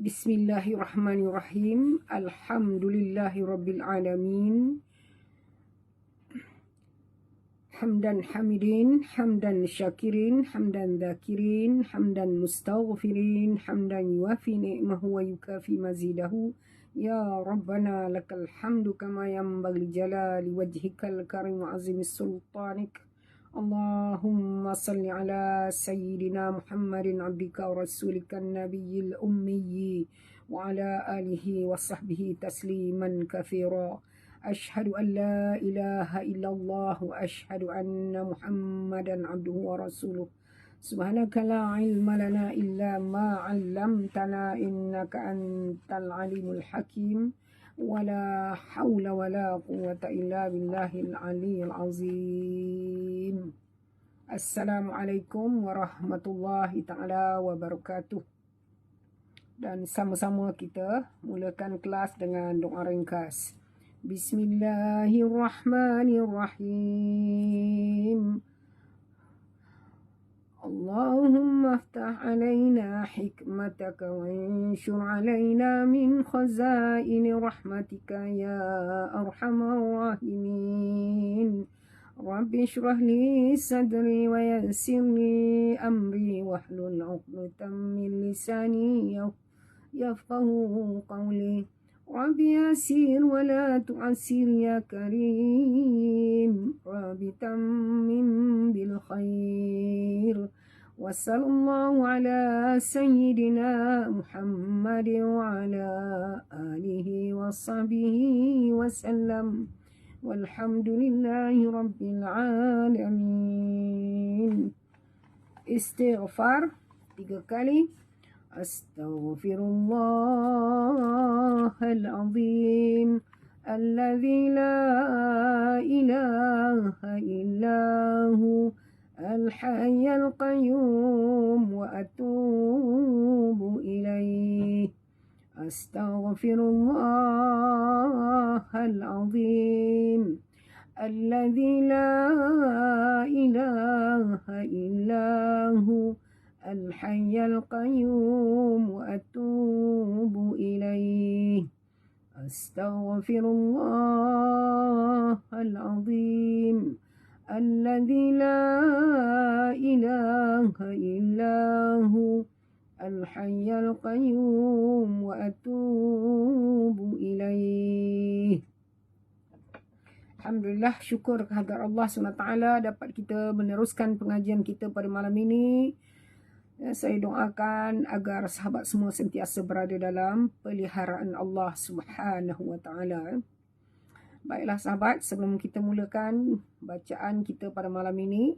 Bismillahirrahmanirrahim. Alhamdulillahirabbil alamin. Hamdan hamidin, hamdan syakirin, hamdan dhakirin, hamdan mustaghfirin, hamdan yuafi ni'mahu wa yukafi mazidahu. Ya Rabbana lakal hamdu kama yanbaghi jalali wajhikal karim wa azimis sultanik. Allahumma salli ala sayyidina Muhammadin abdika wa rasulika nabiyil ummiyi wa ala alihi wa sahbihi tasliman kathira. Ashhadu an la ilaha illallah wa ashhadu anna Muhammadan abduhu wa rasuluh. Subhanaka la ilma lana illa ma 'allamtana innaka antal alimul hakim. Wala hawla wala quwwata illa billahil aliyyil azim. Assalamualaikum warahmatullahi taala wabarakatuh. Dan sama-sama kita mulakan kelas dengan doa ringkas. Bismillahirrahmanirrahim. Allahumma aftah alaina hikmataka wa anshur alaina min khazaini rahmatika ya arhamar rahimin. Rabbi shrah li sadri wa yassir li amri wahlul 'uqdatam min lisani yafqahu qawli. Rabbi yassir wa la tu'assir ya karim. Rabbi tammim bil khair. Wa sallallahu ala sayyidina Muhammad wa ala alihi wa sahbihi wa sallam. Walhamdulillahi rabbil alamin. Istighfar 3 kali. Astaghfirullahal azim alladzi la ilaha illahu al-hayyul qayyum wa atubu ilaih. Astaghfirullahal azim alladzi la ilaha illahu al-hayyul qayyum wa atubu ilaih. Astaghfirullahal azim alladzi la ilaha illahu al-hayyul qayyum wa atubu ilaih. Alhamdulillah, syukur kehadirat Allah SWT dapat kita meneruskan pengajian kita pada malam ini. Saya doakan agar sahabat semua sentiasa berada dalam peliharaan Allah Subhanahu wa taala. Baiklah sahabat, sebelum kita mulakan bacaan kita pada malam ini,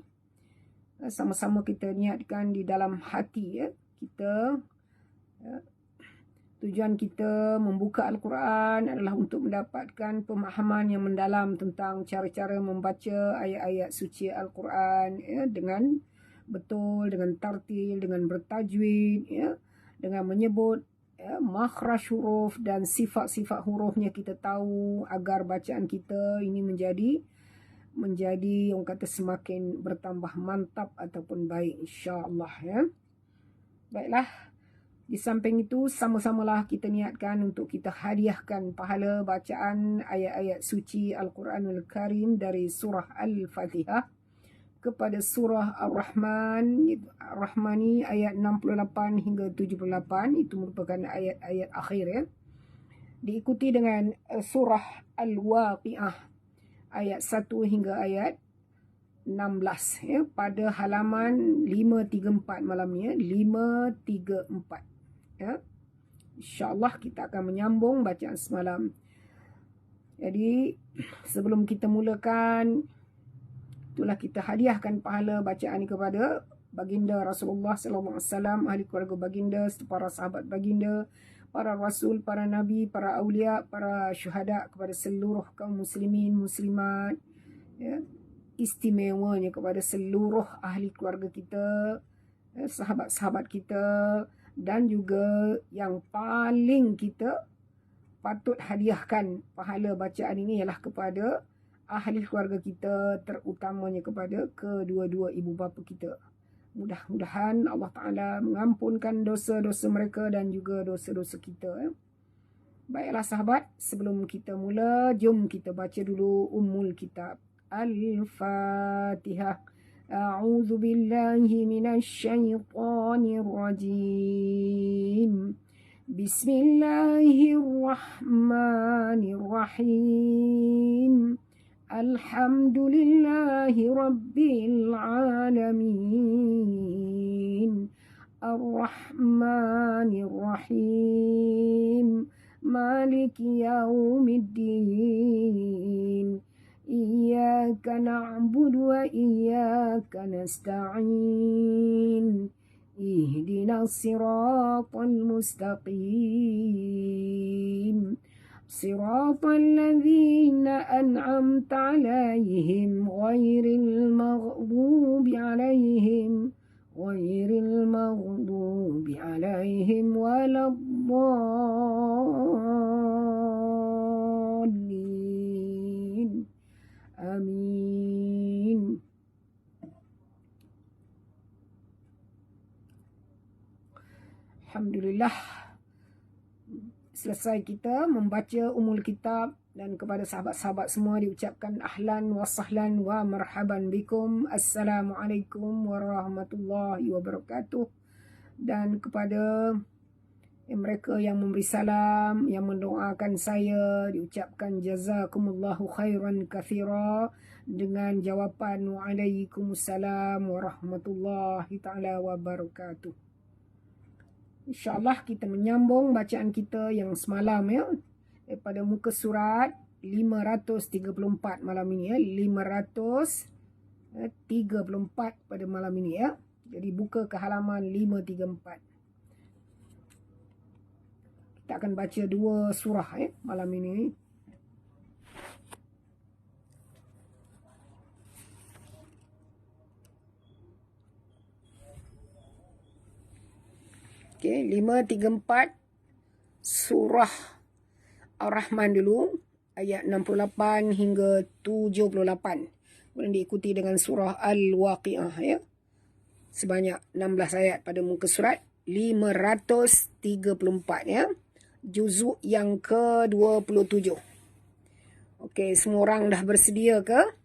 sama-sama kita niatkan di dalam hati kita. Tujuan kita membuka Al-Quran adalah untuk mendapatkan pemahaman yang mendalam tentang cara-cara membaca ayat-ayat suci Al-Quran dengan betul, dengan tartil, dengan bertajwid, dengan menyebut makhraj huruf dan sifat-sifat hurufnya kita tahu, agar bacaan kita ini menjadi orang kata semakin bertambah mantap ataupun baik, insya-Allah. Baiklah, di samping itu sama-samalah kita niatkan untuk kita hadiahkan pahala bacaan ayat-ayat suci Al-Quranul Karim dari surah Al-Fatihah kepada surah Ar-Rahmani ayat 68 hingga 78. Itu merupakan ayat-ayat akhir diikuti dengan surah Al-Waqi'ah ayat 1 hingga ayat 16 pada halaman 534 malam ni 534. InsyaAllah kita akan menyambung bacaan semalam. Jadi sebelum kita mulakan, itulah kita hadiahkan pahala bacaan ini kepada baginda Rasulullah SAW, ahli keluarga baginda, para sahabat baginda, para rasul, para nabi, para awliya, para syuhada, kepada seluruh kaum muslimin, muslimat, istimewanya kepada seluruh ahli keluarga kita, sahabat-sahabat kita, dan juga yang paling kita patut hadiahkan pahala bacaan ini ialah kepada ahli keluarga kita, terutamanya kepada kedua-dua ibu bapa kita. Mudah-mudahan Allah Ta'ala mengampunkan dosa-dosa mereka dan juga dosa-dosa kita. Baiklah sahabat, sebelum kita mula, jom kita baca dulu Ummul Kitab. Al-Fatihah. A'udzu billahi minasy syaithanir rajim. Bismillahirrahmanirrahim. Alhamdulillahi rabbil alamin. Ar-Rahmanir-Rahim. Maliki yaumiddin. Iyyaka na'budu wa iyyaka nasta'in. Ihdinas siratal mustaqim. Siratal ladzina an'amta 'alaihim ghairil maghdubi 'alaihim waladdallin. Amin. Alhamdulillah, selesai kita membaca Ummul Kitab, dan kepada sahabat-sahabat semua diucapkan ahlan wa sahlan wa marhaban bikum. Assalamualaikum warahmatullahi wabarakatuh. Dan kepada mereka yang memberi salam, yang mendoakan saya, diucapkan jazakumullahu khairan kathira dengan jawapan waalaikumsalam warahmatullahi ta'ala wabarakatuh. InsyaAllah kita menyambung bacaan kita yang semalam ya, daripada muka surat 534 malam ini ya, 534 pada malam ini ya. Jadi buka ke halaman 534. Kita akan baca 2 surah ya malam ini. Okey, 534 surah Ar-Rahman dulu, ayat 68 hingga 78. Kemudian diikuti dengan surah Al-Waqi'ah ya. Sebanyak 16 ayat pada muka surat 534 ya. Juzuk yang ke-27. Okey, semua orang dah bersedia ke?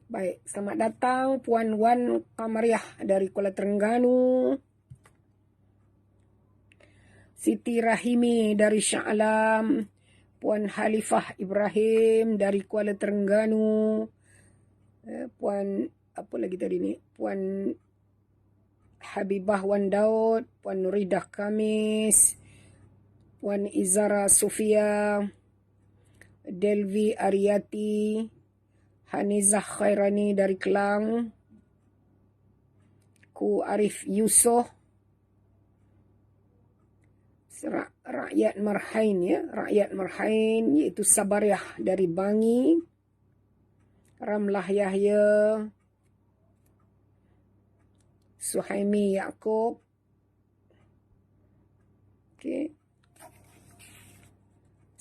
Baik, selamat datang Puan Wan Kamariah dari Kuala Terengganu. Siti Rahimi dari Shah Alam. Puan Halifah Ibrahim dari Kuala Terengganu. Puan, apa lagi tadi ni? Puan Habibah Wan Daud. Puan Nuridah Kamis. Puan Izara Sofia. Delvi Ariati. Hanizah Khairani dari Kelang. Ku Arif Yusof. Rakyat Marhain ya, Rakyat Marhain iaitu Sabariah dari Bangi. Ramlah Yahya. Suhaimi Yaakob. Okey.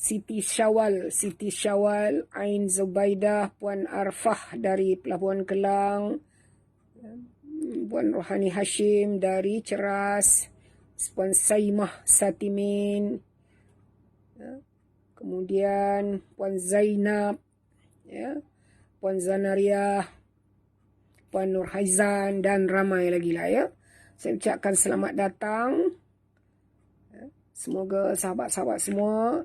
Siti Syawal, Ain Zubaidah, Puan Arfah dari Pelabuhan Kelang, Puan Rohani Hashim dari Ceras, Puan Saimah Satimin, kemudian Puan Zainab, ya, Puan Zanariah, Puan Nur Haizan, dan ramai lagi lah ya. Saya ucapkan selamat datang. Semoga sahabat-sahabat semua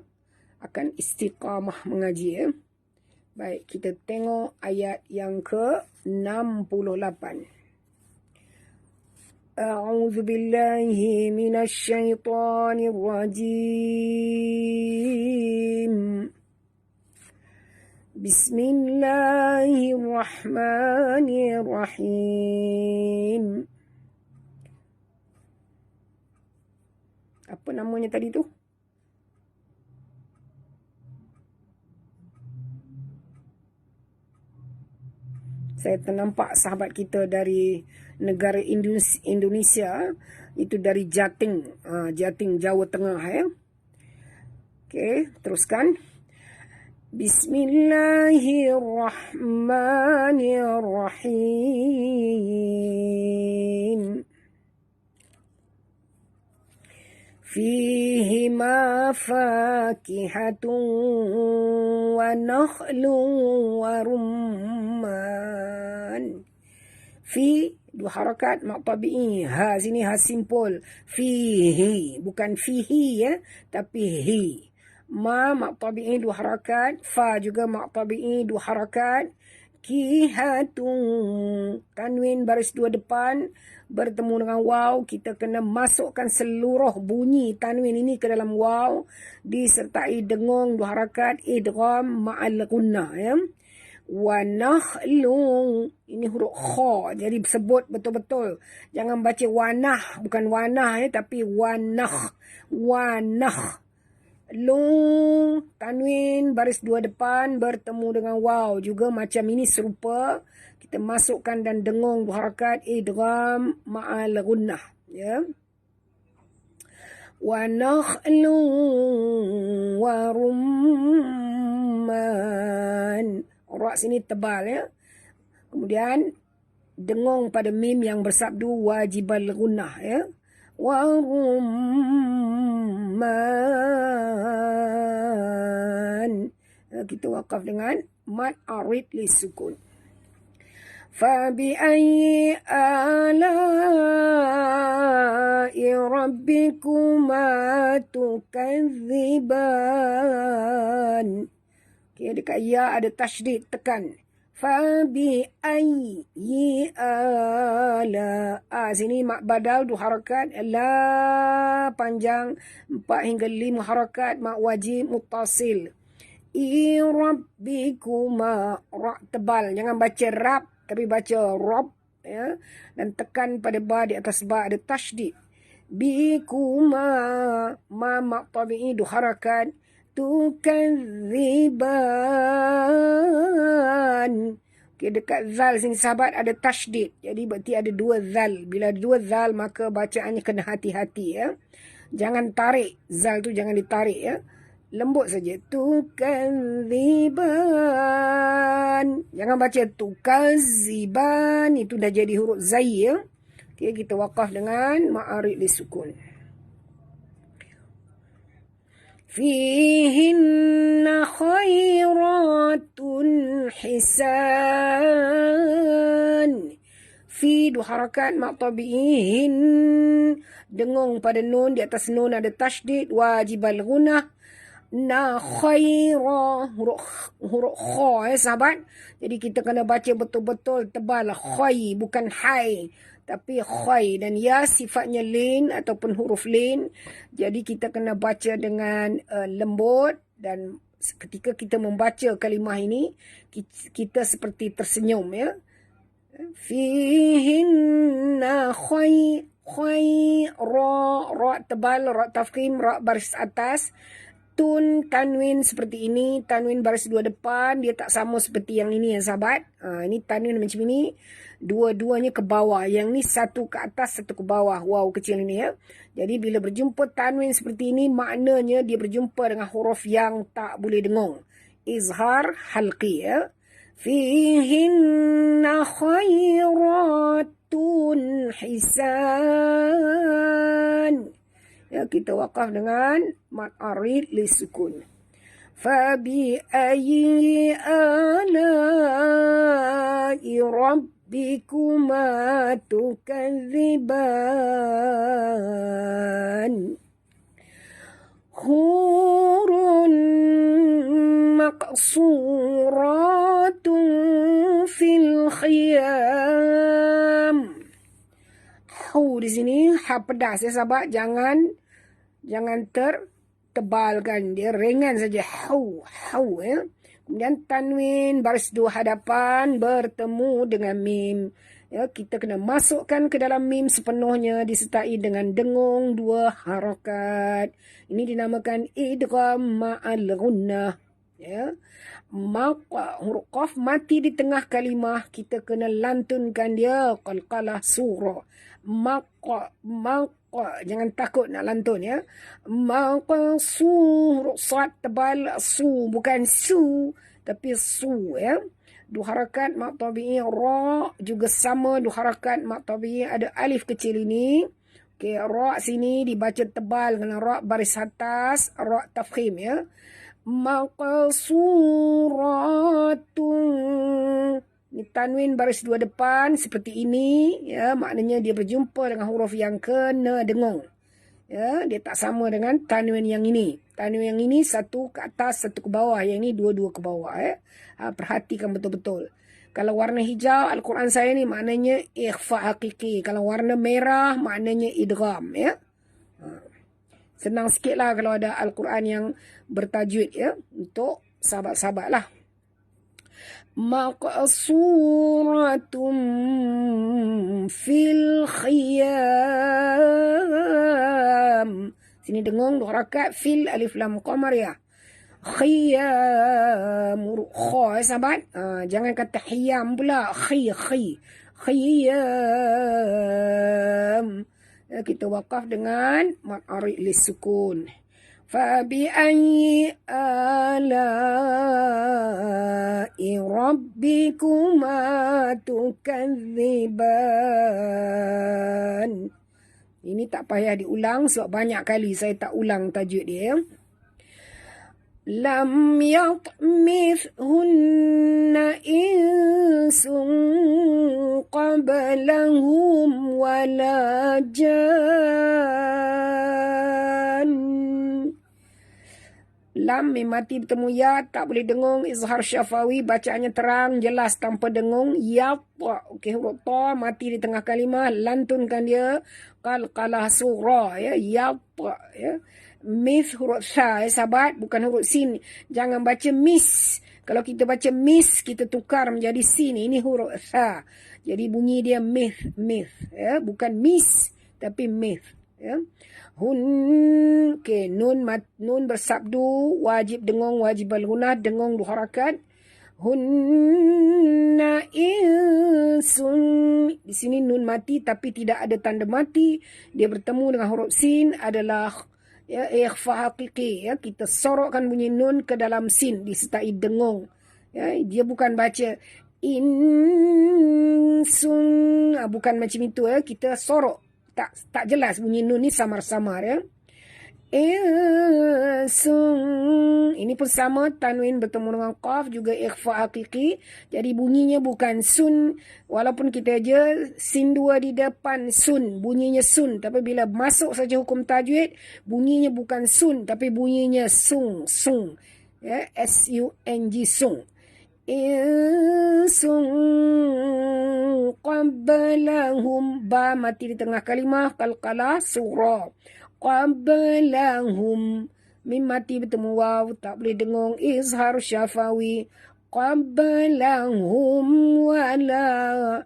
akan istiqamah mengaji ya. Baik, kita tengok ayat yang ke-68. A'udzu billahi minasy syaithanir rajim. Bismillahirrahmanirrahim. Apa namanya tadi tu? Saya ternampak sahabat kita dari negara Indonesia, itu dari Jating, Jating Jawa Tengah ya. Okey, teruskan. Bismillahirrahmanirrahim. Fihima fakihatun wa nakhlun wa rumman. Fi, dua harakat mak tabi'i. Ha sini ha simpul. Fihi, bukan fihi ya, tapi hi. Ma mak tabi'i dua harakat. Fa juga mak tabi'i dua harakat. Kihatun, tanwin baris dua depan bertemu dengan waw. Kita kena masukkan seluruh bunyi tanwin ini ke dalam waw, disertai dengung dua harakat, idgham ma'al gunnah ya. Wa nakhlun, ini huruf kha, jadi sebut betul-betul. Jangan baca wanah, bukan wanah ya, tapi wanah. Wanah. Lung, tanwin baris dua depan bertemu dengan waw, juga macam ini serupa. Kita masukkan dan dengung dua harakat, idgham ma'al gunnah ya. Wa nakhlun wa rumman. Ra sini tebal ya. Kemudian dengung pada mim yang bersabdu wajibal gunnah ya. Wa rumman. Kita wakaf dengan mad arid li sukun. Fabi'ayyi ala'i rabbikuma tukadziban. Okay, dekat ya ada tasydid, tekan. Fabi'ayyi ala. Sini mak badal dua harakat. La panjang 4 hingga 5 harakat. Mak wajib muttasil. I rabbikuma, ra tebal. Jangan baca rab, tapi baca rob ya. Dan tekan pada ba, di atas ba ada tasydid. Bikuma, ma mak tabi'i dua harakat. Tukadziban. Okay, dekat zal sini sahabat ada tasydid. Jadi berarti ada dua zal. Bila ada dua zal maka bacaannya kena hati-hati ya. Jangan tarik. Zal tu jangan ditarik ya. Lembut saja. Tukadziban. Jangan baca tukaziban. Itu dah jadi huruf zai ya. Okay, kita wakaf dengan ma'arid disukun. Fihinna khairatun hisan. Fi dua harakat mak tabi'in. Dengung pada nun, di atas nun ada tasydid wajibal gunnah. Na khaira, huruf kha ya sahabat. Jadi kita kena baca betul-betul tebal. Khai, bukan hai, tapi khai. Dan ya sifatnya lin ataupun huruf lin. Jadi kita kena baca dengan lembut. Dan ketika kita membaca kalimah ini, kita seperti tersenyum ya. Fihinna ra tebal, ra tafkhim, ra baris atas. Tun, tanwin seperti ini. Tanwin baris dua depan. Dia tak sama seperti yang ini ya sahabat. Ini tanwin macam ini. Dua-duanya ke bawah. Yang ni satu ke atas, satu ke bawah. Wow, kecil ini ya. Jadi bila berjumpa tanwin seperti ini, maknanya dia berjumpa dengan huruf yang tak boleh dengung. Izhar halqi ya. Fihinna khairatun hisan. Ya, kita wakaf dengan mad arid li sukun. Fabi ayyi ala'i rabbikuma tukadziban. Hurun maqsuratun fil khiyam. Hu di sini ha pedas ya sahabat. Jangan tertebalkan, dia ringan saja. Hau ya. Kemudian tanwin baris dua hadapan bertemu dengan mim ya. Kita kena masukkan ke dalam mim sepenuhnya disertai dengan dengung dua harakat. Ini dinamakan idgham ma'al gunnah Ya. Maka huruf qaf mati di tengah kalimah, kita kena lantunkan dia qalqalah surah. Maka jangan takut nak lantun ya. Maka huruf sad tebal, su bukan su tapi su ya. Dua harakat mat tabi'i, ra juga sama dua harakat mat tabi'i, ada alif kecil ini. Okey, ra sini dibaca tebal dengan ra baris atas, ra tafkhim ya. Maqsuratun, ini tanwin baris dua depan seperti ini ya, maknanya dia berjumpa dengan huruf yang kena dengung ya, dia tak sama dengan tanwin yang ini. Tanwin yang ini satu ke atas satu ke bawah, yang ini dua-dua ke bawah ya. Perhatikan betul-betul. Kalau warna hijau Al-Quran saya ni maknanya ikhfa hakiki, kalau warna merah maknanya idgham ya. Senang sikit lah kalau ada Al-Quran yang bertajwid ya, untuk sahabat-sahabat lah. Maqsuratun fil khiyam. Sini dengung dua harakat, fil alif lam qamar ya. Khiyam, kha sahabat. Jangan kata hiyam pula, khiyam. Kita wakaf dengan mad arid lis sukun. Fa bi ayyi ala'i rabbikuma tukadziban. Ini tak payah diulang sebab banyak kali saya tak ulang tajuk dia. Lam yatmithunna insun qablahum wala jan. Lam mati bertemu ya, tak boleh dengung, izhar syafawi, bacaannya terang jelas tanpa dengung. Ya, okey, huruf ta mati di tengah kalimah, lantunkan dia qalqalah surah ya. Ya, ya. Mis huruf sa ya sahabat, bukan huruf sin. Jangan baca mis. Kalau kita baca mis, kita tukar menjadi sin. Ini huruf sa. Jadi bunyi dia mith ya, bukan mis tapi mith ya. Okay, nun bersabdu, wajib dengung, wajib al-gunah, dengung dua harakat. Hunna insun. Di sini nun mati tapi tidak ada tanda mati. Dia bertemu dengan huruf sin, adalah ya, ikhfa hakiki ya. Kita sorokkan bunyi nun ke dalam sin disertai dengung ya. Dia bukan baca insun, bukan macam itu ya. Kita sorok, tak jelas bunyi nun ni, samar-samar ya. Insun, ini pun sama, tanwin bertemu dengan qaf juga ikhfa hakiki. Jadi bunyinya bukan sun, walaupun kita aja sin dua di depan sun, bunyinya sun. Tapi bila masuk saja hukum tajwid, bunyinya bukan sun tapi bunyinya sung ya, S-U-N-G sung. Insung qablahum, ba mati di tengah kalimah, qalqalah surah. Qablahum, mim mati bertemu waw, tak boleh dengung, izhar syafawi. Qablahum wala,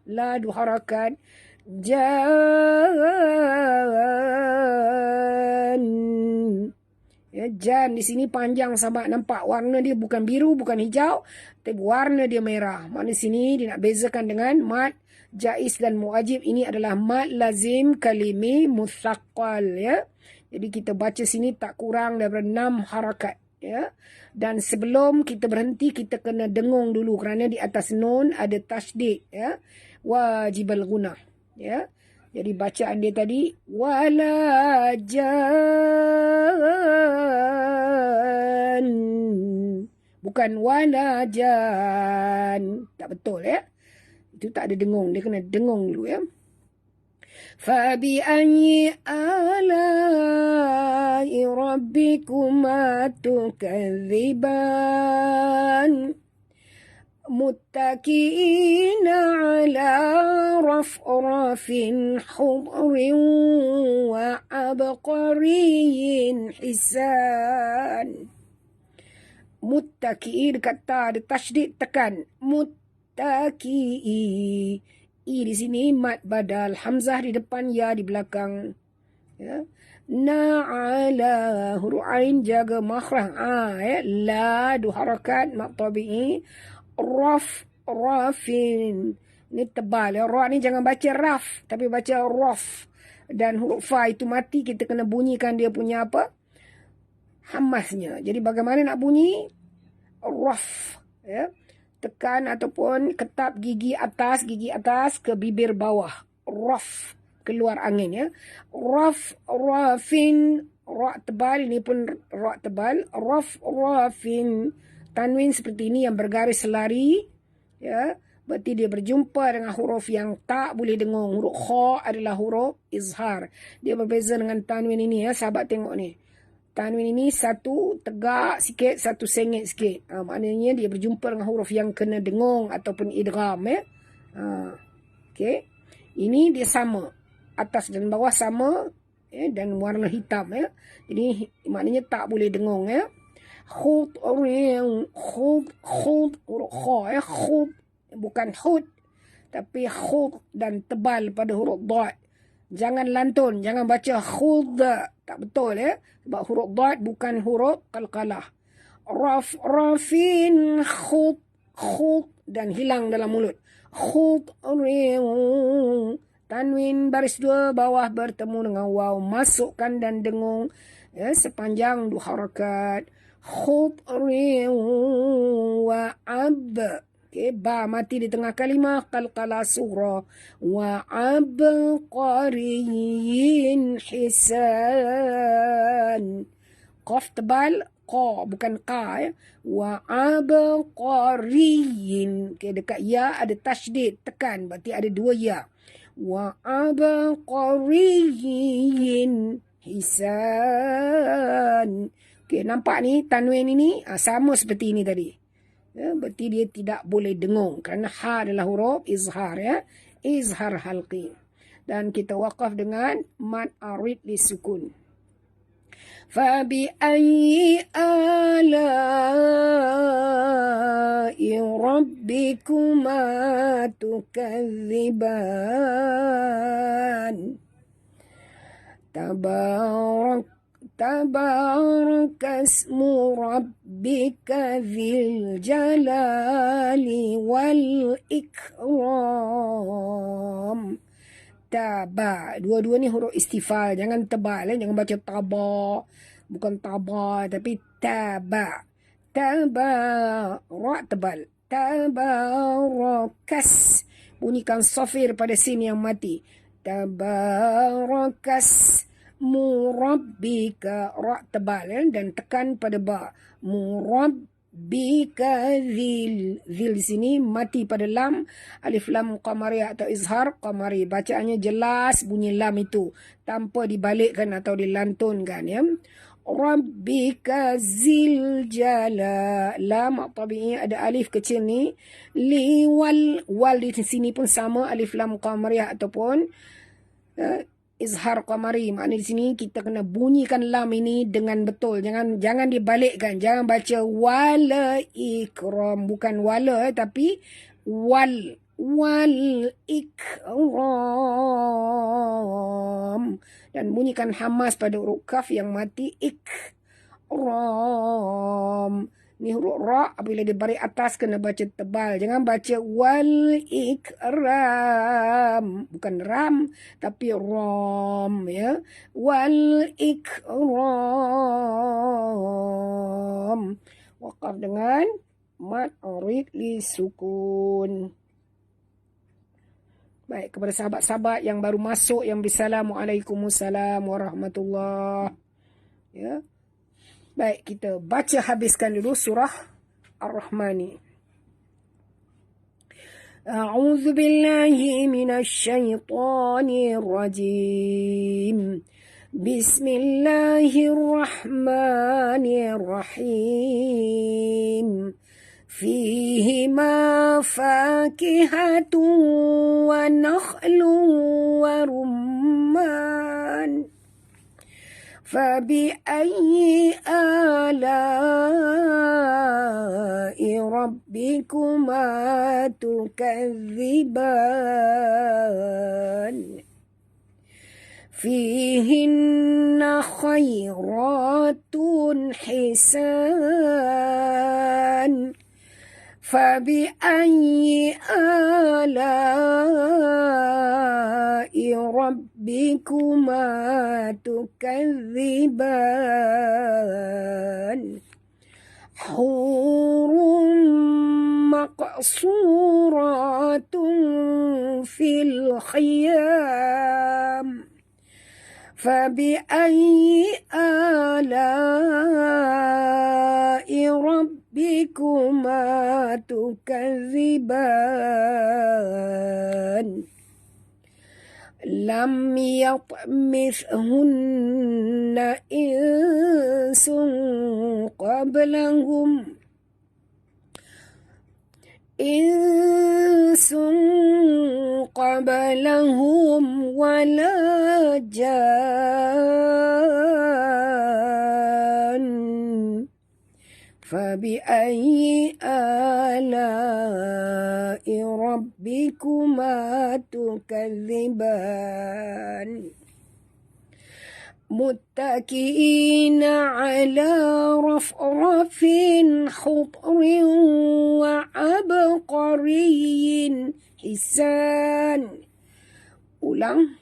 la dua harakat. Jan ya, jan di sini panjang sahabat, nampak warna dia bukan biru, bukan hijau, tapi warna dia merah. Makna sini dia nak bezakan dengan mad jaiz dan muajib. Ini adalah mad lazim kalimi mutsaqqal ya. Jadi kita baca sini tak kurang daripada 6 harakat ya. Dan sebelum kita berhenti, kita kena dengung dulu kerana di atas nun ada tasydid ya, wajib al-gunah ya. Jadi bacaan dia tadi wala jan, bukan wala jan. Tak betul ya. Itu tak ada dengung, dia kena dengung dulu ya. Fabi ayyi ala'i rabbikuma tukadziban. Muttaki'ina ala rafrafin hudrin wa abqariyin hisan. Muttaki'i dekat ta ada tasydid, tekan muttaki'i. I di sini mad badal, hamzah di depan, ya di belakang ya. Na'ala. Huruf ain jaga makhraj. Ya. La dua harakat mak tabi'i. Rafin. Ini tebal ya. Ra ni jangan baca raf, tapi baca raf. Dan huruf fa itu mati, kita kena bunyikan dia punya apa? Hamasnya. Jadi bagaimana nak bunyi? Raf. Ya. Tekan ataupun ketap gigi atas ke bibir bawah. Raf. Keluar angin ya. Rafin. Ra tebal, ini pun ra tebal. Rafin. Tanwin seperti ini yang bergaris lari. Ya. Berarti dia berjumpa dengan huruf yang tak boleh dengung. Huruf kha adalah huruf izhar. Dia berbeza dengan tanwin ini ya. Sahabat tengok ni. Tanwin ini satu tegak sikit, satu sengit sikit. Maknanya dia berjumpa dengan huruf yang kena dengung ataupun idgham ya. Okey. Ini dia sama. Atas dan bawah sama ya, dan warna hitam ya. Jadi maknanya tak boleh dengung ya. Khud huruf kha ya. Khud bukan hud, tapi khud dan tebal pada huruf dad. Jangan lantun, jangan baca khud, tak betul ya. Sebab huruf dad bukan huruf qalqalah. Rafin khud dan hilang dalam mulut. Khud tanwin baris dua bawah bertemu dengan waw, masukkan dan dengung ya, sepanjang dua harakat. Khud wa ab. Okay, ba mati di tengah kalimah, qalqalah sughra. Wa abqariyin hisan. Qaf tebal, qa bukan qa ya. Wa abqariyin. Okay, dekat ya ada tasydid, tekan, berarti ada dua ya. Wa abqariyin hisan. Okay, nampak ni tanwin ini sama seperti ini tadi. Ya, berarti dia tidak boleh dengung kerana ha adalah huruf izhar ya. Izhar halqi. Dan kita waqaf dengan mad arid li sukun. Fa bi ayyi ala'i rabbikuma tukadziban. Tabaraka ismu rabbika dzil jalali wal ikram. Taba. Dua-dua ni huruf istifal. Jangan tebal. Jangan baca taba. Bukan taba. Tapi taba. Taba. Ra tebal. Tabarakas. Bunyikan safir pada sin yang mati. Tabarakas. Murabbika, ra tebal dan tekan pada ba. Murabbika zil di sini mati pada lam, alif lam qamari atau izhar qamari. Bacaannya jelas bunyi lam itu tanpa dibalikkan atau dilantunkan ya. Rabbika zil jala. Lam tabi'i ada alif kecil ni. Li wal di sini pun sama, alif lam qamari ataupun izhar qamari. Maknanya di sini kita kena bunyikan lam ini dengan betul. Jangan dibalikkan. Jangan baca wala ikram. Bukan wala tapi wal ikram. Dan bunyikan hamas pada huruf kaf yang mati. Ikram. Ni huruf ra apabila dibaris atas kena baca tebal. Jangan baca wal ikram. Bukan ram tapi ram ya. Wal ikram. Waqaf dengan mad arid li sukun. Baik, kepada sahabat-sahabat yang baru masuk yang Assalamualaikum warahmatullahi. Ya. Baik, kita baca habiskan dulu surah Ar-Rahmani. A'udzu billahi minasy syaithanir rajim. Bismillahirrahmanirrahim. Fihima fakihatun wa nakhlun wa rumman. فبأي آلاء ربكما تكذبان fihinna khairatun hisan fabi'ayyi ala'i rabbikuma tukadziban hurum maqsuratun fil khiyam fabi'ayyi ala'i rabbikuma tukadziban lam yatmithunna insun qablahum wala jan fabi'ayyi ala'i rabbikuma tukadziban muttaki'ina ala rafrafin khudrin wa abqariyyin hisan. Ulang.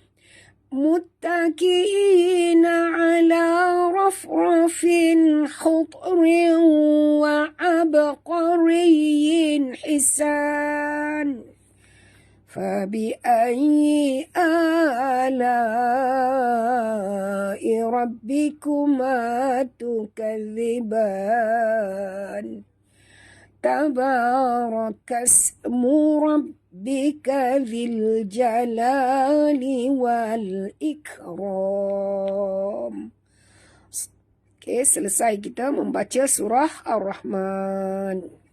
Muttaki'ina ala rafrafin khudrin wa abqariyyin hisan. فبأي آلاء ربكما تكذبان تبارك اسم ربك ذي الجلال والإكرام. Okey, selesai kita membaca surah Ar-Rahman.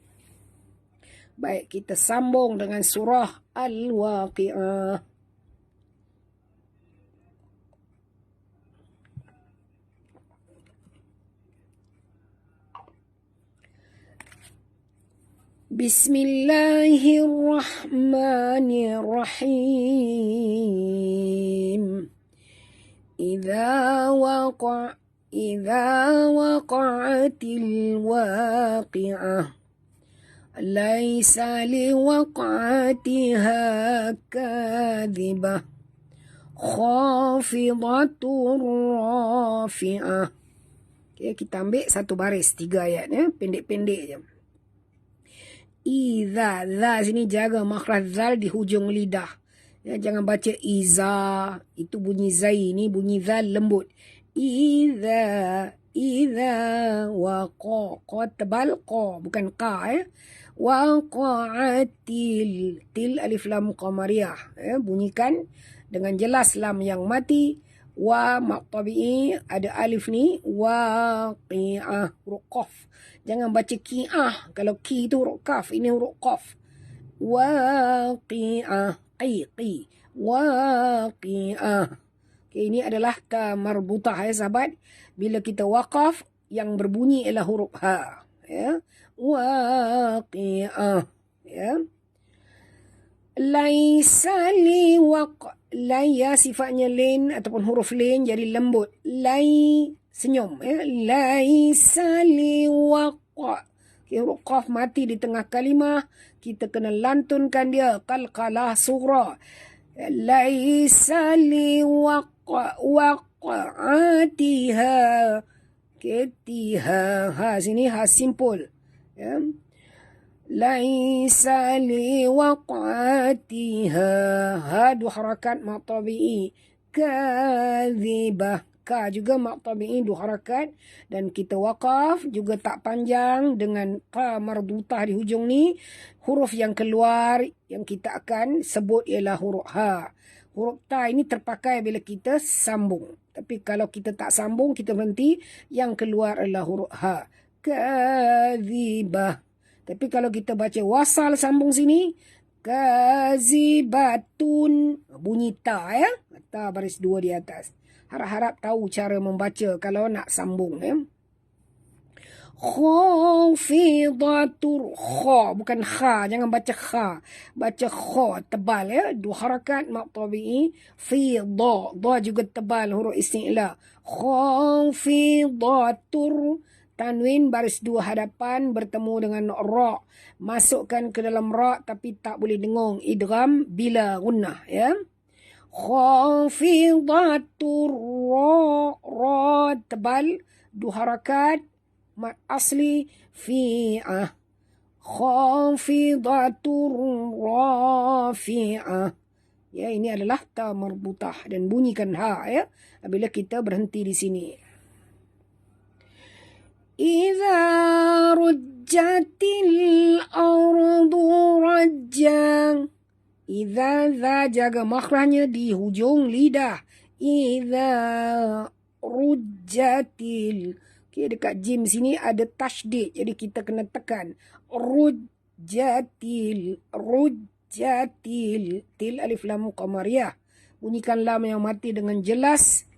Baik, kita sambung dengan surah Al-Waqi'ah. Bismillahirrahmanirrahim. Idza waqa'atil waqi'ah laisa liwaq'atiha kadhibah khafidatur rafi'ah. Okay, kita ambil satu baris 3 ayat ya, pendek-pendek je. Iza, za sini jaga makhraj zal di hujung lidah. Ya, jangan baca iza, itu bunyi zai, ni bunyi zal lembut. Iza waqa, qa tebal, qa bukan qa ya. Waqa'atil, til alif lam qamariyah ya, bunyikan dengan jelas lam yang mati. Wa mak tabi'i ada alif ni, waqi'ah huruf qaf. Jangan baca ki'ah, kalau ki itu huruf kaf, ini huruf qaf. Waqi'ah, qi waqi'ah. Okay, ini adalah ta marbutah ya sahabat. Bila kita waqaf, yang berbunyi ialah huruf ha ya. Waqi'ah ya. Laisa laya sifatnya lin ataupun huruf lin jadi lembut. Lai senyum ya. Laisa liwaqa. Okay, huruf qaf mati di tengah kalimah, kita kena lantunkan dia qalqalah sughra. Laisa liwaqa'atiha. Ketiha ha sini ha simpul ya. Laisa liwaq'atiha, ha dua harakat mak tabi'i. Kadzibah, ka juga mak tabi'i dua harakat, dan kita waqaf juga tak panjang dengan ta marbutah di hujung ni. Huruf yang keluar yang kita akan sebut ialah huruf ha. Huruf ta ini terpakai bila kita sambung. Tapi kalau kita tak sambung, kita berhenti, yang keluar adalah huruf ha. Kadzibah. Tapi kalau kita baca wasal sambung sini, kazibatun, bunyi ta ya. Ta baris 2 di atas. Harap-harap tahu cara membaca kalau nak sambung ya. Khafidatur. Kha, bukan kha. Jangan baca kha. Baca kha, tebal ya. Dua harakat mat tabi'i. Fi da. Da juga tebal huruf isti'la. Khafidatur. Tanwin baris dua hadapan bertemu dengan ra. Masukkan ke dalam ra tapi tak boleh dengung. Idgham bila gunnah ya. Khafidatur ra. Ra tebal. Dua harakat. Mat asli fi'ah. Khafidatur rafi'ah. Ya, ini adalah ta marbutah dan bunyikan ha ya apabila kita berhenti di sini. Idza rujjatil ardu rajjan. Idza za jaga makhrajnya di hujung lidah. Idza rujjatil. Okay, dekat jim sini ada tasydid. Jadi kita kena tekan. Rujjatil. Rujjatil. Til alif lam qamariyah. Bunyikan lam yang mati dengan jelas.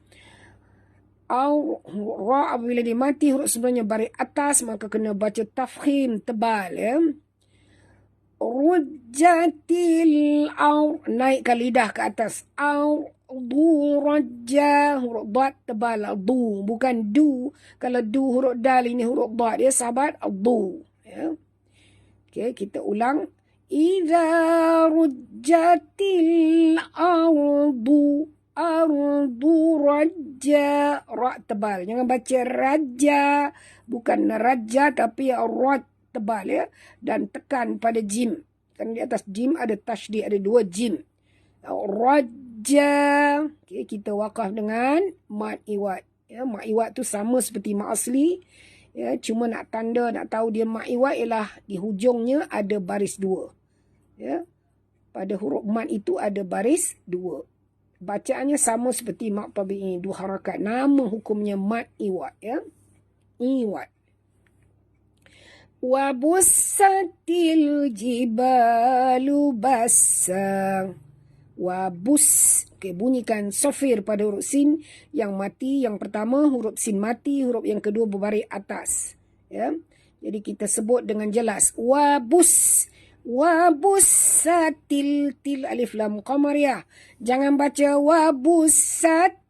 Ra apabila dia mati huruf sebelumnya baris atas maka kena baca tafkhim tebal ya. Rujjatil naikkan lidah ke atas. Du rajja huruf dad tebal du bukan du. Kalau du huruf dal ini huruf dad ya sahabat du ya. Okey kita ulang. Idza rujjatil ardu rajja ra tebal. Jangan baca raja bukan raja tapi ra tebal ya dan tekan pada jim. Kan di atas jim ada tasydid ada dua jim. Raja. Okay, kita wakaf dengan mat iwad. Ya, mat iwad tu sama seperti mat asli. Ya, cuma nak tanda, nak tahu dia mat iwad ialah di hujungnya ada baris dua. Ya, pada huruf mat itu ada baris dua. Bacaannya sama seperti mat tabi'i, dua harakat. Nama hukumnya mat iwad. Ya, iwad. Wa bussatil jibalu bassa. Wabus. Okay, bunyikan sofir pada huruf sin yang mati. Yang pertama huruf sin mati, huruf yang kedua berbaris atas. Ya. Jadi kita sebut dengan jelas. Wabus. Wabussatil til alif lam qamariyah. Jangan baca wabusatila.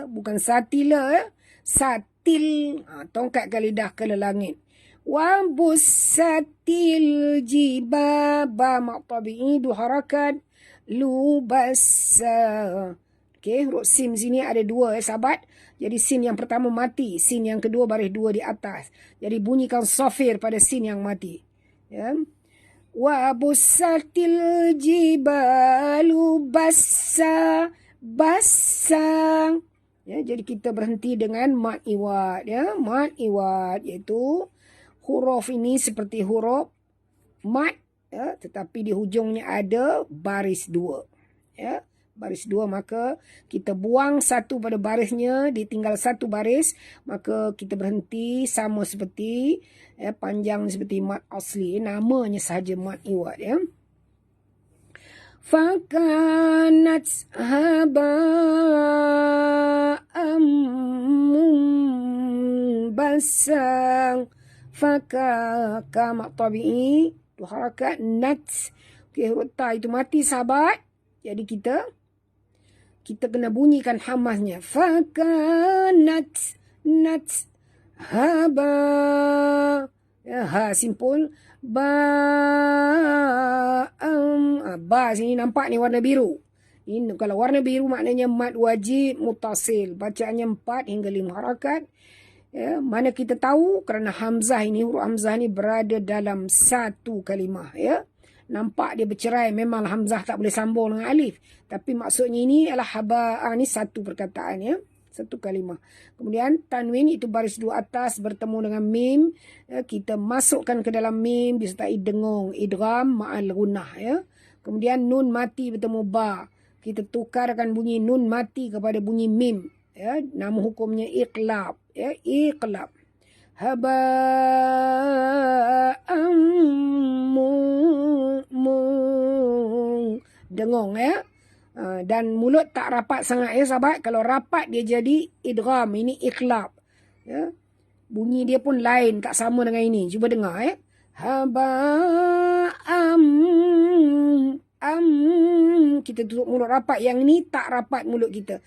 Bukan satila ya. Satil. Tongkat ke lidah ke langit. Wabussatil jibaba mak tabi'i dua harakat. Lubasa. Okey, huruf sin sini ada dua sahabat. Jadi sin yang pertama mati, sin yang kedua baris dua di atas. Jadi bunyikan sofir pada sin yang mati. Ya. Wa bussatil jibalu bassa. Bassa. Ya, jadi kita berhenti dengan mat iwad ya. Mat iwad iaitu huruf ini seperti huruf mat. Ya, tetapi di hujungnya ada baris dua. Ya, baris dua maka kita buang satu pada barisnya, ditinggal satu baris, maka kita berhenti sama seperti panjang seperti mat asli. Namanya sahaja mat iwad ya. Fakanat haba'am basang. Fakaka mat tabi'i. Dua harakat nat. Okey, huruf ta itu mati sahabat. Jadi kita kena bunyikan hamasnya. Fakanat nat haba. Ya, ha simpul. Ba sini nampak ni warna biru. Ini kalau warna biru maknanya mad wajib mutasil. Bacaannya 4 hingga 5 harakat. Ya, mana kita tahu kerana hamzah ini, huruf hamzah ini berada dalam satu kalimah. Ya. Nampak dia bercerai, memang hamzah tak boleh sambung dengan alif. Tapi maksudnya ini adalah haba'a ni satu perkataan ya. Satu kalimah. Kemudian tanwin itu baris dua atas bertemu dengan mim. Ya, kita masukkan ke dalam mim disertai dengung. Idgham ma'al gunnah ya. Kemudian nun mati bertemu ba. Kita tukarkan bunyi nun mati kepada bunyi mim. Ya, nama hukumnya iqlab. Ya, iqlab. Haba'am dengung ya. Dan mulut tak rapat sangat ya sahabat. Kalau rapat dia jadi idgham. Ini iqlab. Ya. Bunyi dia pun lain, tak sama dengan ini. Cuba dengar haba'am. Kita tutup mulut rapat. Yang ni tak rapat mulut kita.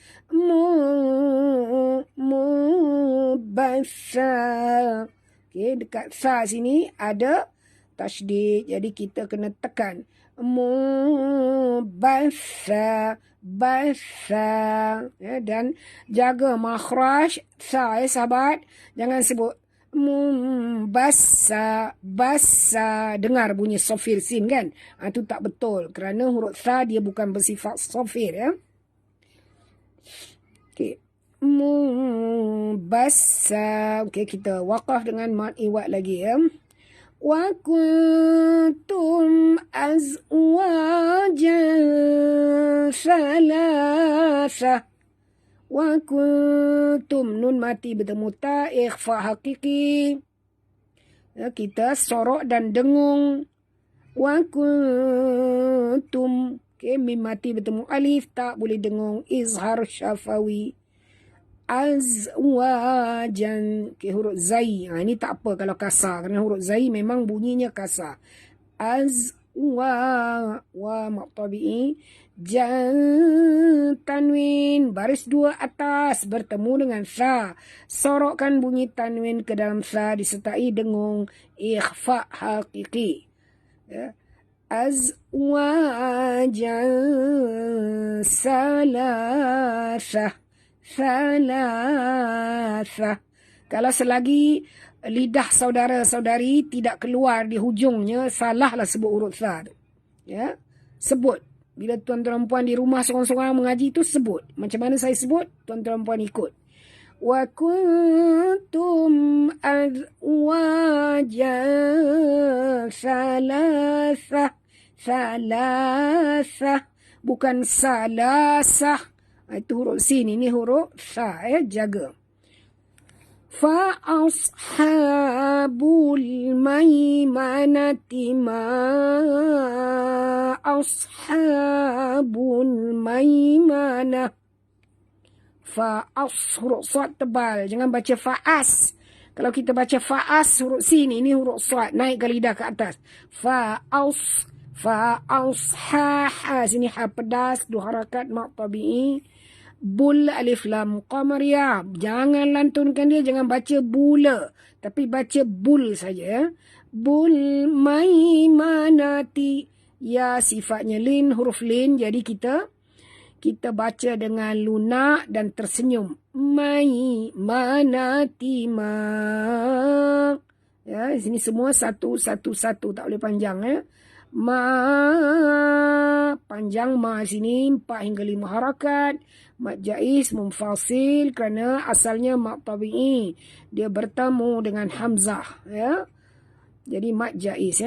Basa. Okay, dekat sa sini ada tasydid. Jadi kita kena tekan. Basa. Dan jaga makhraj sa sahabat. Jangan sebut basa. Dengar bunyi sofir sin kan? Itu tak betul. Kerana huruf sa dia bukan bersifat sofir Okay. Basa. Okay, kita waqaf dengan mad iwad lagi Wa kuntum azwajan salasa. Wa kuntum nun mati bertemu ta ikhfa hakiki. Kita sorok dan dengung. Wa kuntum. Okay, mim mati bertemu alif tak boleh dengung. Izhar syafawi. Azwajan. Okay, huruf zai. Ini tak apa kalau kasar. Kerana huruf zai memang bunyinya kasar. Wa maqtabi'i. Jan tanwin. Baris dua atas. Bertemu dengan sa. Sorokkan bunyi tanwin ke dalam sa. Disertai dengung. Ikhfa hakiki. Azwajan salasah. Salasah. Kalau selagi lidah saudara-saudari tidak keluar di hujungnya, salahlah sebut huruf sa tu. Sebut. Bila tuan-tuan puan di rumah seorang-seorang mengaji tu sebut. Macam mana saya sebut, tuan-tuan puan ikut. Wa kuntum azwajan salasah. Salasah. Bukan salasah. Itu huruf sin, ini huruf sa, jaga. Fa ashabul maimanati ma ashabul maimanah. Fa as, huruf sad tebal, jangan baca faas. Kalau kita baca faas, huruf sin, ini huruf sad, naikkan lidah ke atas. Fa as ha sini ha pedas, dua harakat mak tabi'i. Bul alif lam qamariyah. Jangan lantunkan dia, jangan baca bula, tapi baca bul saja. Bul maimanati. Ya sifatnya lin, huruf lin. Jadi kita baca dengan lunak dan tersenyum. Maimanati ma. Di sini semua satu, tak boleh panjang Ma, panjang ma sini 4 hingga 5 harakat. Mad jaiz munfasil kerana asalnya mad tabi'i. Dia bertemu dengan hamzah Jadi mad jaiz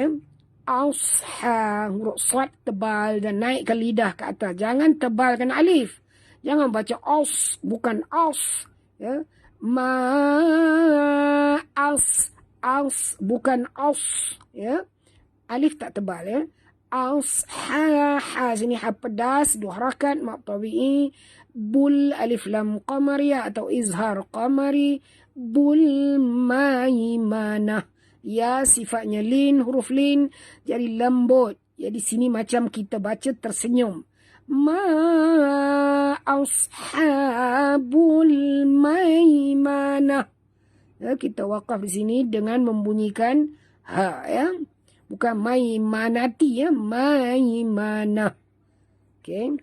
Ausha, huruf sad tebal dan naikkan lidah ke atas. Jangan tebalkan alif. Jangan baca aus, bukan aus Ma aus, bukan aus Alif tak tebal Aus ha sini ha pedas, dua harakat mak tabi'i. Bul alif lam qamariyah atau izhar qamari. Bul maimanah. Ya sifatnya lin, huruf lin, jadi lembut. Jadi sini macam kita baca tersenyum. Ma ashabul maimanah. Kita waqaf di sini dengan membunyikan ha bukan maimanati maimanah. Okay.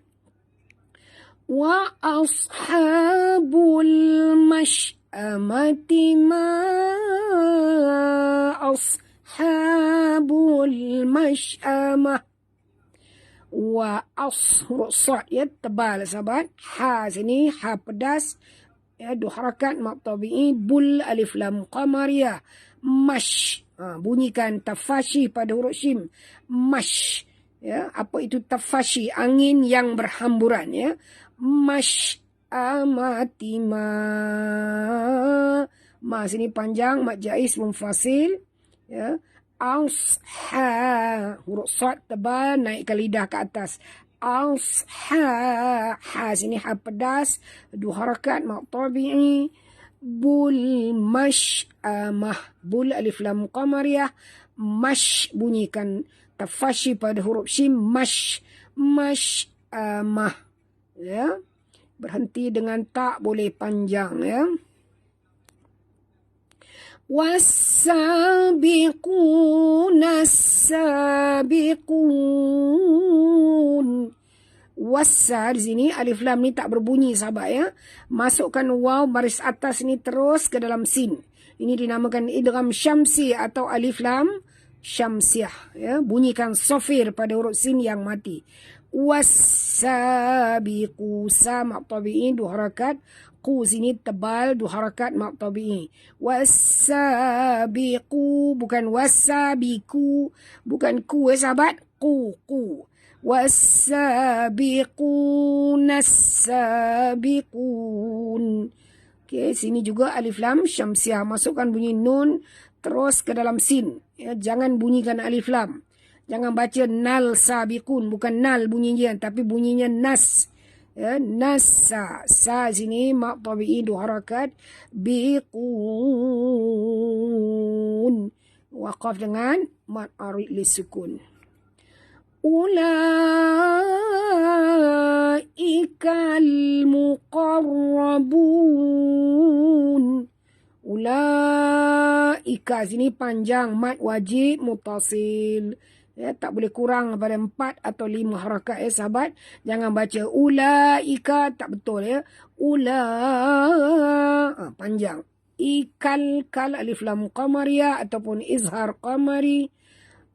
Wa ashabul mash'amati ma ashabul mash'amah. Wa huruf sad tebal sahabat. Ha sini ha pedas, dua harakat mak tabi'i. Bul alif lam qamariyah. Mash, bunyikan tafashi pada huruf shim. Mash, apa itu tafashi? Angin yang berhamburan Mash amati ma sini panjang, mak jaiz munfasil Aus ha, huruf sad tebal, naikkan lidah ke atas. Aus ha sini ha pedas, dua harakat mak tabi'i. bul mash'amah. Bul alif lam qamariyah. Mash bunyikan tafashi pada huruf shin. Mash'amah. Ya. Berhenti dengan tak, boleh panjang ya. Was-sabiquna as-sabiqun. Wassa di sini alif lam ni tak berbunyi sahabat ya. Masukkan waw baris atas ni terus ke dalam sin. Ini dinamakan idgham syamsi atau alif lam syamsiah ya. Bunyikan sofir pada huruf sin yang mati. Was-sabiqu, sa mak tabi'i 2 harakat. Ku sini tebal 2 harakat mak tabi'i. Was-sabiqu, bukan was-sabiqu, bukan ku sahabat, ku. Was-sabiquna as-sabiqun. Okey, sini juga alif lam syamsiah. Masukkan bunyi nun terus ke dalam sin ya, jangan bunyikan alif lam. Jangan baca nal sabiqun, bukan nal bunyinya tapi bunyinya nas. Ya, nasa, sa sini mak tabi'i 2 harakat. Biqun, waqaf dengan mat arid lisukun. Ulaikal muqarrabun. Ulaika sini panjang, mat wajib mutasil. Ya, tak boleh kurang daripada 4 atau 5 harakat ya sahabat. Jangan baca ulaika, tak betul ya. Panjang. Ikal, kal alif lam qamariyah ataupun izhar qamari.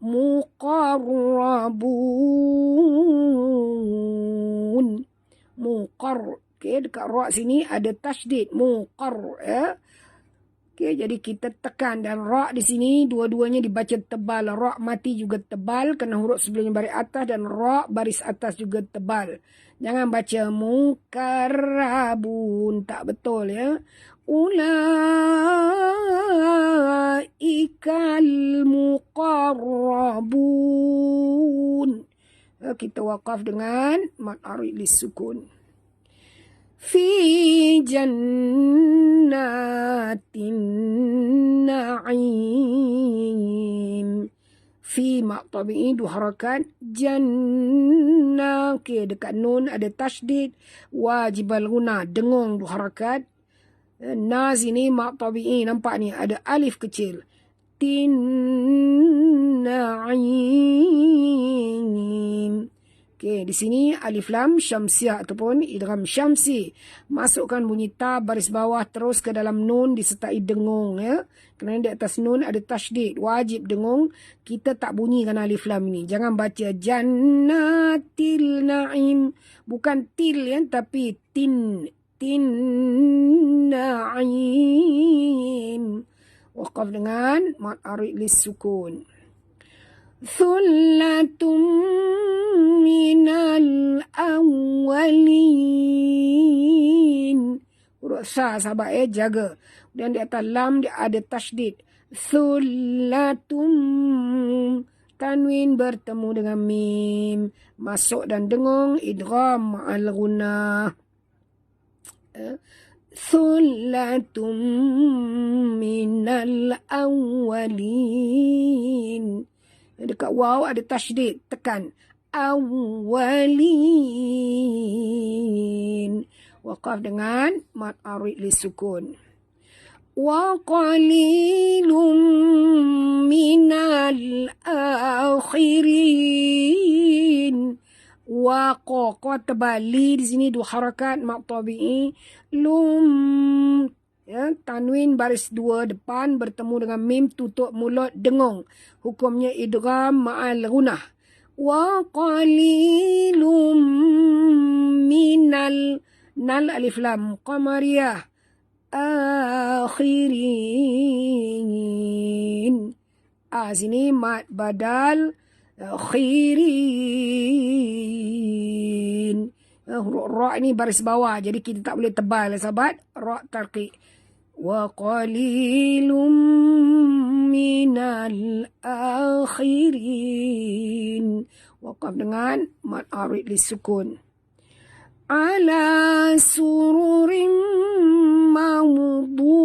Muqarrabun. Muqar. Okey, dekat ra sini ada tasydid. Muqar ya. Okey, jadi kita tekan dan ra di sini dua-duanya dibaca tebal. Ra mati juga tebal kerana huruf sebelumnya baris atas dan ra baris atas juga tebal. Jangan baca mukarrabun, tak betul ya. Ulaikal muqarrabun. Kita waqaf dengan mat arid lisukun. Fi jannatin na'im. Fi mak tabi'i 2 harakat. Jannah. Okey, dekat nun ada tasydid. Wajibal guna, dengung 2 harakat. Na sini mak tabi'i, nampak ni ada alif kecil. Tin na'im. Okey, di sini alif lam syamsiah ataupun idgham syamsi. Masukkan bunyi ta baris bawah terus ke dalam nun disertai dengung ya. Kerana di atas nun ada tasydid, wajib dengung. Kita tak bunyikan alif lam ni. Jangan baca jannatil na'im. Bukan til ya, tapi tin na'im. Waqaf dengan mat arid lisukun. Thullatum minal awwalin. Huruf sa sahabat ya, jaga. Dan di atas lam dia ada tasydid. Thullatum, tanwin bertemu dengan mim. Masuk dan dengung, idgham ma'al gunah. Thullatum minal awwalin. Dekat waw ada tasydid, tekan awwalin. Waqaf dengan mat arid lisukun. Wa qalilum minal akhirin. Wa qa tebali di sini 2 harakat mak tabi'i. Lum ya, tanwin baris 2 depan bertemu dengan mim, tutup mulut, dengung. Hukumnya idgham ma'al gunah. Wa qalilum minal, nal alif lam qamariyah, akhirin. Sini mat badal akhirin. Huruf ra ni baris bawah, jadi kita tak boleh tebal sahabat. Ra tarqiq. Wa qalilum minal akhirin. Waqaf dengan mat arid lisukun. Ala sururim mawdu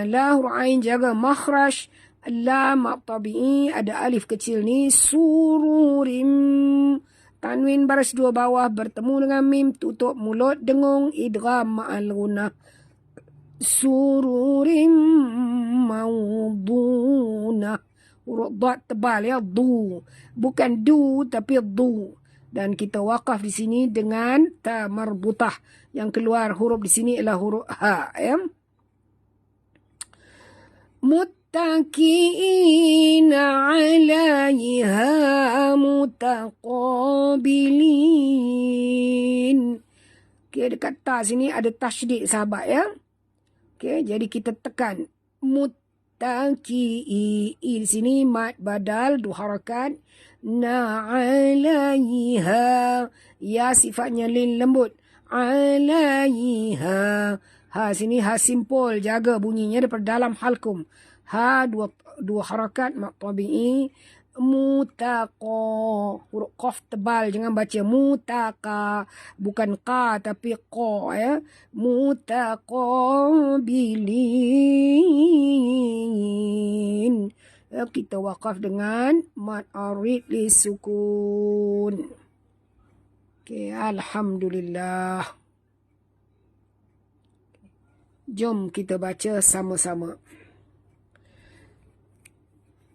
La huruf ain jaga makhraj. Lam mat tabi'i ada alif kecil ni. Sururim. Tanwin baris dua bawah bertemu dengan mim, tutup mulut, dengung, idgham ma'al gunnah. Sururim maudunah. Huruf dad tebal ya, du. Bukan du tapi du. Dan kita wakaf di sini dengan ta marbutah. Yang keluar huruf di sini ialah huruf ha ya. Muttaqiina 'alaiha mutaqabilin. Okey, dekat ta sini ada tasydid sahabat ya. Okey, jadi kita tekan muttaqi di sini mad badal dua harakat. Na 'alaiha ya sifatnya lin lembut. 'alaiha ha sini ha simpul, jaga bunyinya daripada dalam halkum. Ha dua harakat mat tabi'i. Mutaqa, huruf qaf tebal, jangan baca mutaqa, bukan qa tapi qa ya. Mutaqabilin ya, kita wakaf dengan mad arid li sukun. Okey, alhamdulillah. Jom kita baca sama-sama.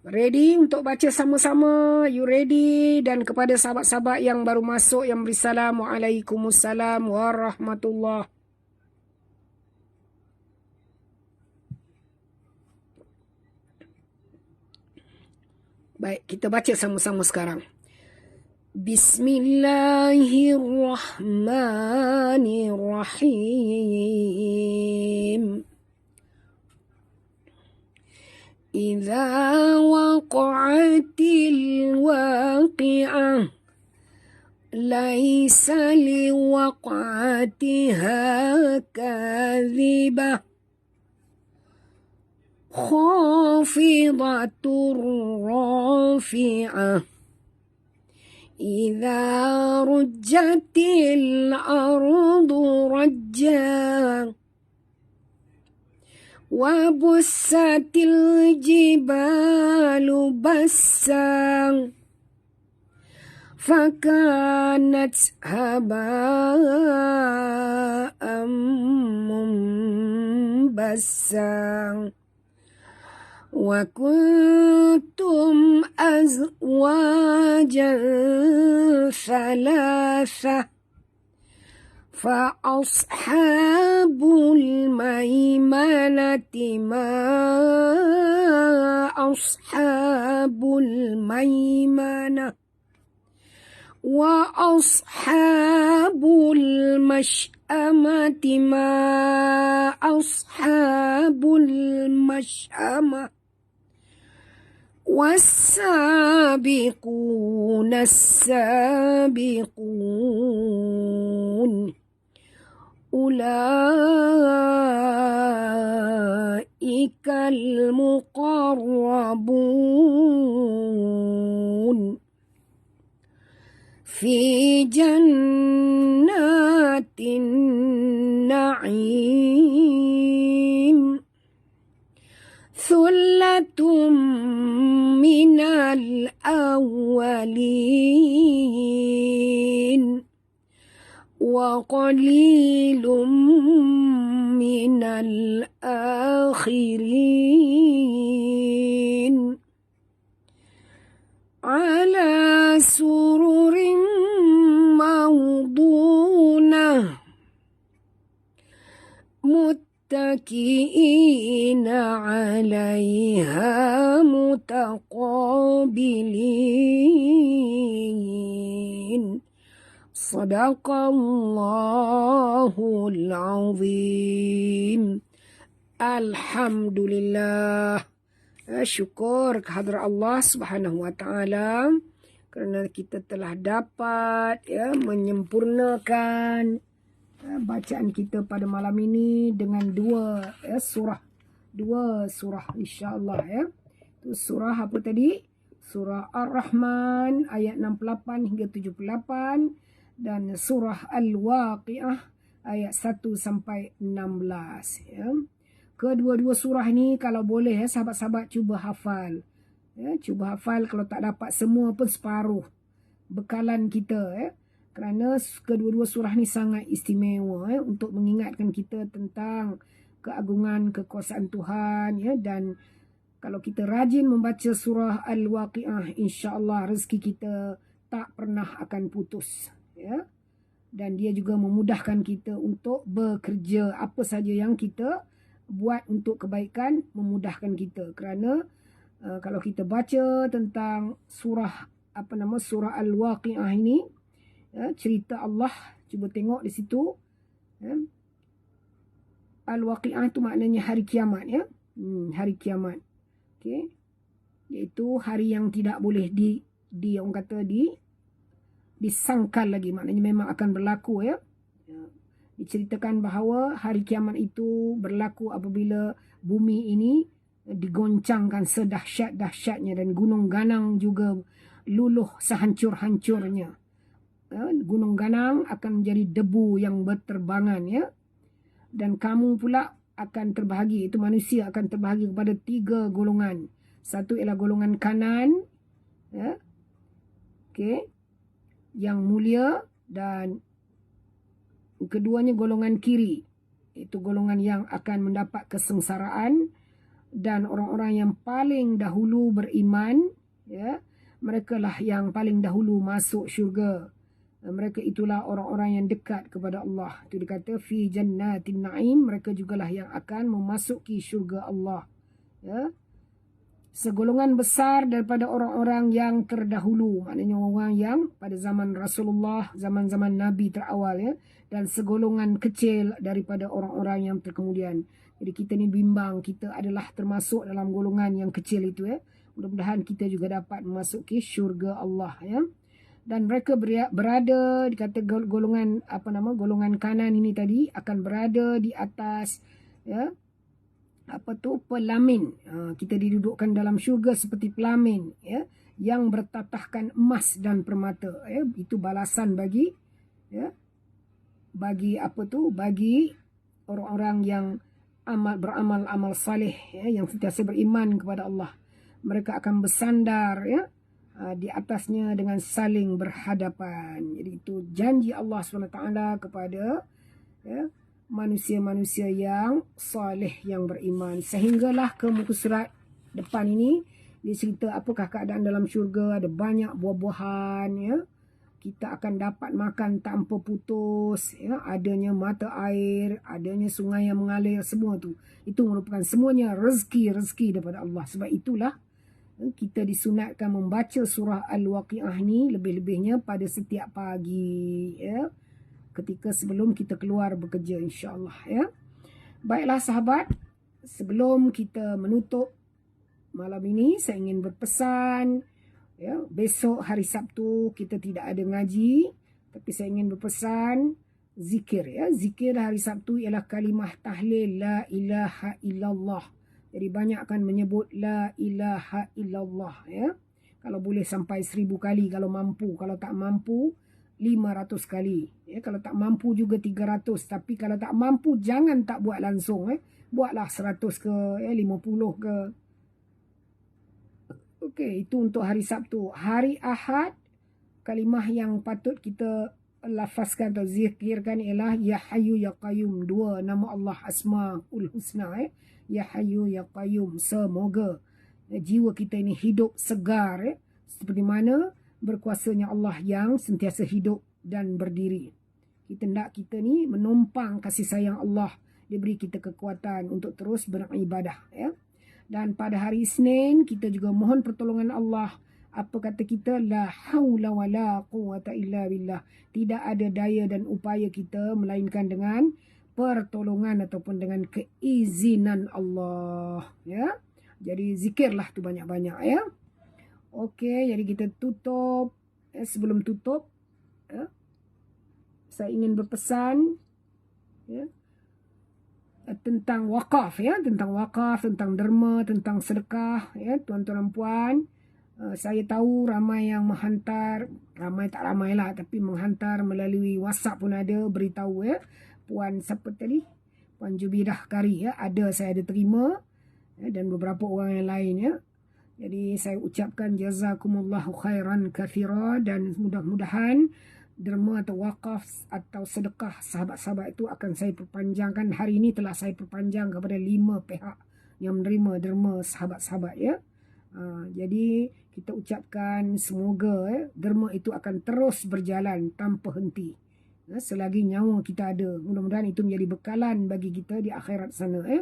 Ready untuk baca sama-sama? You ready? Dan kepada sahabat-sahabat yang baru masuk yang beri salam, Waalaikumsalam warahmatullahi. Baik, kita baca sama-sama sekarang. Bismillahirrahmanirrahim. إذا وقعت الواقعة ليس لوقعتها كاذبة خافضة رافعة إذا رجت الأرض رجا وبست الجبال بسا فكانت هباء منبثا وكنتم أزواجا ثلاثة فأصحاب الميمنة ما أصحاب الميمنة وأصحاب المشأمة ما أصحاب المشأمة والسابقون السابقون أولئك المقربون في جنات النعيم ثلة من الأولين وقليل من الآخرين على سرر موضونة متكئين عليها متقابلين Sadaqallahul azim. Alhamdulillah. Syukur kehadrat Allah Subhanahu wa taala kerana kita telah dapat menyempurnakan bacaan kita pada malam ini dengan dua surah insya-Allah ya. Itu surah apa tadi? Surah Ar-Rahman ayat 68 hingga 78 dan surah Al-Waqiah ayat 1 sampai 16 ya. Kedua-dua surah ni kalau boleh sahabat-sahabat cuba hafal. Cuba hafal, kalau tak dapat semua pun separuh. Bekalan kita kerana kedua-dua surah ni sangat istimewa untuk mengingatkan kita tentang keagungan, kekuasaan Tuhan dan kalau kita rajin membaca surah Al-Waqi'ah, insya-Allah rezeki kita tak pernah akan putus dan dia juga memudahkan kita untuk bekerja apa saja yang kita buat untuk kebaikan, memudahkan kita kerana kalau kita baca tentang surah surah Al-Waqi'ah ini cerita Allah, cuba tengok di situ Al-Waqi'ah itu maknanya hari kiamat hari kiamat. Okey, iaitu hari yang tidak boleh orang kata disangkal lagi, maknanya memang akan berlaku Diceritakan bahawa hari kiamat itu berlaku apabila bumi ini digoncangkan sedahsyat-dahsyatnya dan gunung ganang juga luluh sehancur-hancurnya. Gunung ganang akan menjadi debu yang berterbangan dan kamu pula akan terbahagi, itu manusia akan terbahagi kepada 3 golongan. Satu ialah golongan kanan yang mulia, dan keduanya golongan kiri, itu golongan yang akan mendapat kesengsaraan. Dan orang-orang yang paling dahulu beriman mereka lah yang paling dahulu masuk syurga. Mereka itulah orang-orang yang dekat kepada Allah. Itu dikata fi jannatin na'im, mereka jugalah yang akan memasuki syurga Allah. Segolongan besar daripada orang-orang yang terdahulu, maknanya orang yang pada zaman Rasulullah, zaman-zaman Nabi terawal dan segolongan kecil daripada orang-orang yang terkemudian. Jadi kita ni bimbang, kita adalah termasuk dalam golongan yang kecil itu Mudah-mudahan kita juga dapat memasuki syurga Allah Dan mereka berada, dikata golongan golongan kanan ini tadi akan berada di atas pelamin. Kita didudukkan dalam syurga seperti pelamin yang bertatahkan emas dan permata. Itu balasan bagi bagi orang-orang yang beramal amal saleh yang sentiasa beriman kepada Allah. Mereka akan bersandar di atasnya dengan saling berhadapan. Jadi itu janji Allah SWT kepada manusia-manusia yang soleh, yang beriman. Sehinggalah ke muka surat depan ini dia cerita apakah keadaan dalam syurga. Ada banyak buah-buahan kita akan dapat makan tanpa putus adanya mata air, adanya sungai yang mengalir, semua tu itu merupakan semuanya rezeki daripada Allah. Sebab itulah kita disunatkan membaca surah Al-Waqi'ah ni lebih-lebihnya pada setiap pagi ketika sebelum kita keluar bekerja, insya-Allah Baiklah sahabat, sebelum kita menutup malam ini saya ingin berpesan besok hari Sabtu kita tidak ada ngaji, tapi saya ingin berpesan zikir zikir hari Sabtu ialah kalimah tahlil la ilaha illallah. Jadi banyak akan menyebut la ilaha illallah kalau boleh sampai 1000 kali kalau mampu. Kalau tak mampu 500 kali kalau tak mampu juga 300. Tapi kalau tak mampu jangan tak buat langsung buatlah 100 ke 50 ke. Okey, itu untuk hari Sabtu. Hari Ahad kalimah yang patut kita lafazkan atau zikirkan ialah ya hayyu ya qayyum. 2 nama Allah Asmaul Husna ya hayyu ya qayyum. Semoga jiwa kita ini hidup segar seperti mana berkuasanya Allah yang sentiasa hidup dan berdiri. Kita nak kita ni menumpang kasih sayang Allah, diberi kita kekuatan untuk terus beribadah Dan pada hari Isnin kita juga mohon pertolongan Allah. Apa kata kita? La haula wala quwata illa billah. Tidak ada daya dan upaya kita melainkan dengan pertolongan ataupun dengan keizinan Allah Jadi zikirlah tu banyak-banyak Okey, jadi kita tutup. Sebelum tutup saya ingin berpesan tentang wakaf tentang wakaf, tentang derma, tentang sedekah tuan-tuan dan puan. Saya tahu ramai yang menghantar, ramai tak ramai lah, tapi menghantar melalui WhatsApp pun ada beritahu puan siapa tadi, Puan Jubidah Kari ya, saya ada terima ya, dan beberapa orang yang lain ya. Jadi saya ucapkan jazakumullahu khairan kathira, dan mudah-mudahan derma atau wakaf atau sedekah sahabat-sahabat itu akan saya perpanjangkan. Hari ini telah saya perpanjang kepada 5 pihak yang menerima derma sahabat-sahabat ya. Jadi kita ucapkan semoga derma itu akan terus berjalan tanpa henti ya, selagi nyawa kita ada. Mudah-mudahan itu menjadi bekalan bagi kita di akhirat sana ya.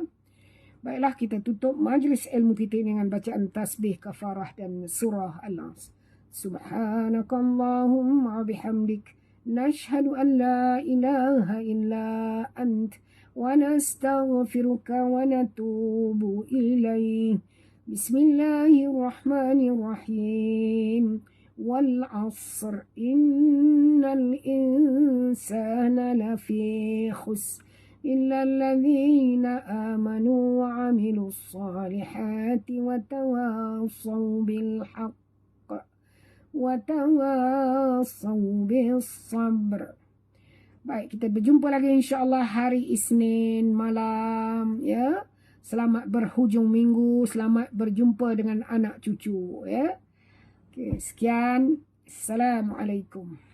Baiklah, kita tutup majlis ilmu kita dengan bacaan tasbih, kafarah dan surah Al-As. Subhanakallahumma bihamdik, nashhadu an la ilaha illa ant, wa nastaghfiruka wa natubu ilaih. Bismillahirrahmanirrahim. Wal 'asr, innal insana lafi khusr إلا الذين آمنوا وعملوا الصالحات وتواصوا بالحق وتواصوا بالصبر. Baik, kita berjumpa lagi insya-Allah hari Isnin malam ya. Selamat berhujung minggu, selamat berjumpa dengan anak cucu ya. Okey, sekian. Assalamualaikum.